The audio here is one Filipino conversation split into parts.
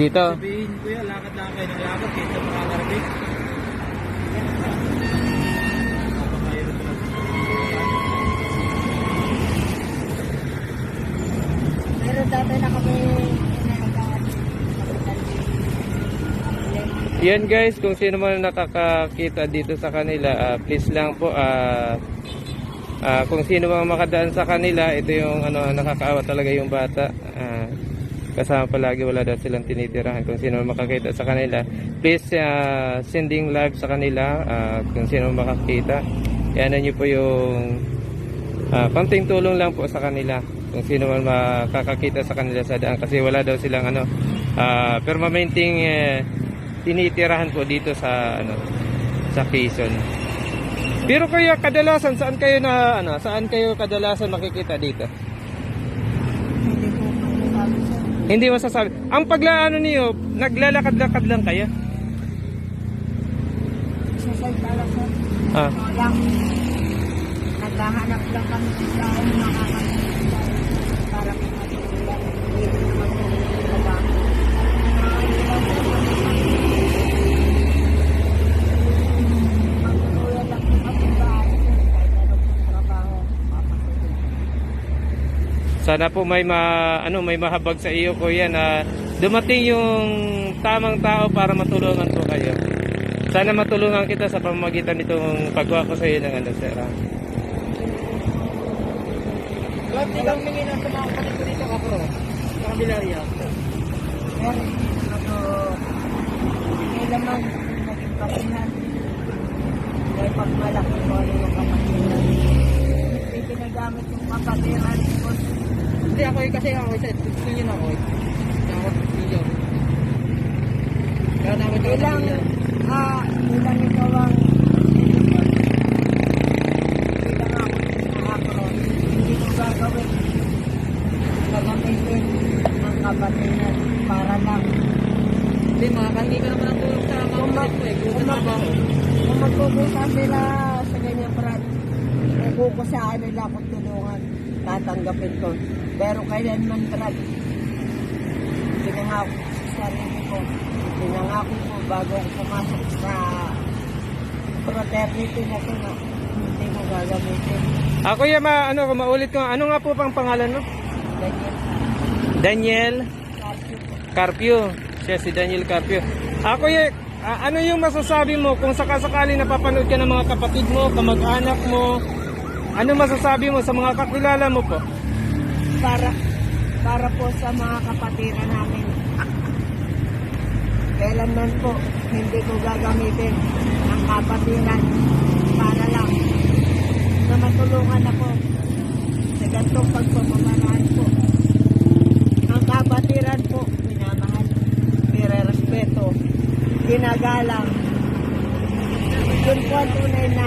Dito. Sabihin kuya, lakad-lakad kayo ng lakad kaysa makakarating. Pero dati na kami Yan guys, kung sino man nakakakita dito sa kanila, please lang po, kung sino man makadaan sa kanila, ito yung nakakaawa talaga yung bata. Kasama palagi, wala daw silang tinitirahan. Kung sino man makakita sa kanila, please sending live sa kanila. Kung sino man makakita, yan nyo po yung konting tulong lang po sa kanila. Kung sino man makakakita sa kanila sa daan, kasi wala daw silang permanenteng tinitirahan po dito sa sa Quezon. Pero kaya kadalasan saan kayo kadalasan makikita dito? Hindi masasabi. Ang paglaano niyo, naglalakad-lakad lang kayo? exercise talaga sir. Ah. Lang, naghahanap lang kami sa makakakita para matulungan. Hindi naman tulungan. Sana po may may mahabag sa iyo kuya na dumating yung tamang tao para matulungan po kayo. Sana matulungan kita sa pamamagitan nitong paggawa ko sa iyo ng sir. Lahat nilang mingin ang tumakapatid ko dito kapro. Sa kabilarya. Pero, kailangan naging pasinan. Dahil pag malaki ko yung kapatiran. Hindi pinagamit yung kapatiran ko. Hindi ako kasi gusto nyo na ako ako video. Kaya namin ito Ilang ikaw ang hindi ko gagawin. Gagamitin ang kapatiran para lang. Hindi, makakangi ka naman ang tulong sa mga kapatid ko kung trabaho. Kung magpupunta sila sa ganyan brad, kung ko sa akin nila akong tulungan, tatanggapin ko. Pero kailanman brad, pinangako sa sarili ko, pinangako ko bago ako pumasok sa fraternity na ito na hindi mo gagamitin. Kuya, maulit ko, ano nga po pang pangalan mo? Ganyan. Daniel Carpio. Siya si Daniel Carpio. Kuya, ano yung masasabi mo kung sakasakali napapanood ka ng mga kapatid mo, kamag-anak mo? Ano masasabi mo sa mga kakilala mo po? Para po sa mga kapatiran namin. Kailanman po, hindi ko gagamitin ang kapatiran para lang na matulungan ako sa gantong pagpamamaraan po. Ang kapatiran po, minamahal, nire-respeto, ginagalang. Yun po ang tunay na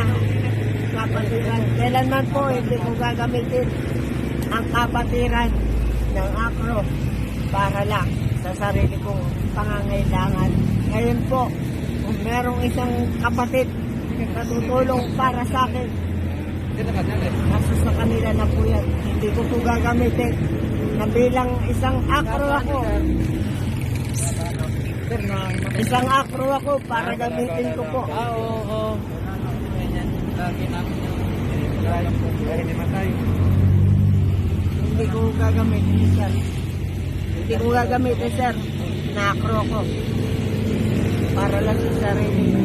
kapatiran. Kailanman po, hindi ko gagamitin ang kapatiran ng akro para lang sa sarili kong pangangailangan. Ngayon po, kung merong isang kapatid na tutulong para sa akin, nasa sa kanila na po yan. Hindi ko po gagamitin na bilang isang akro ako. Isang akro ako para gamitin ko po. Oo. Lagi namin yung hindi matay. Hindi ko gagamitin, sir. Hindi ko gagamitin, sir. Na akro ko. Para lang sa sarili.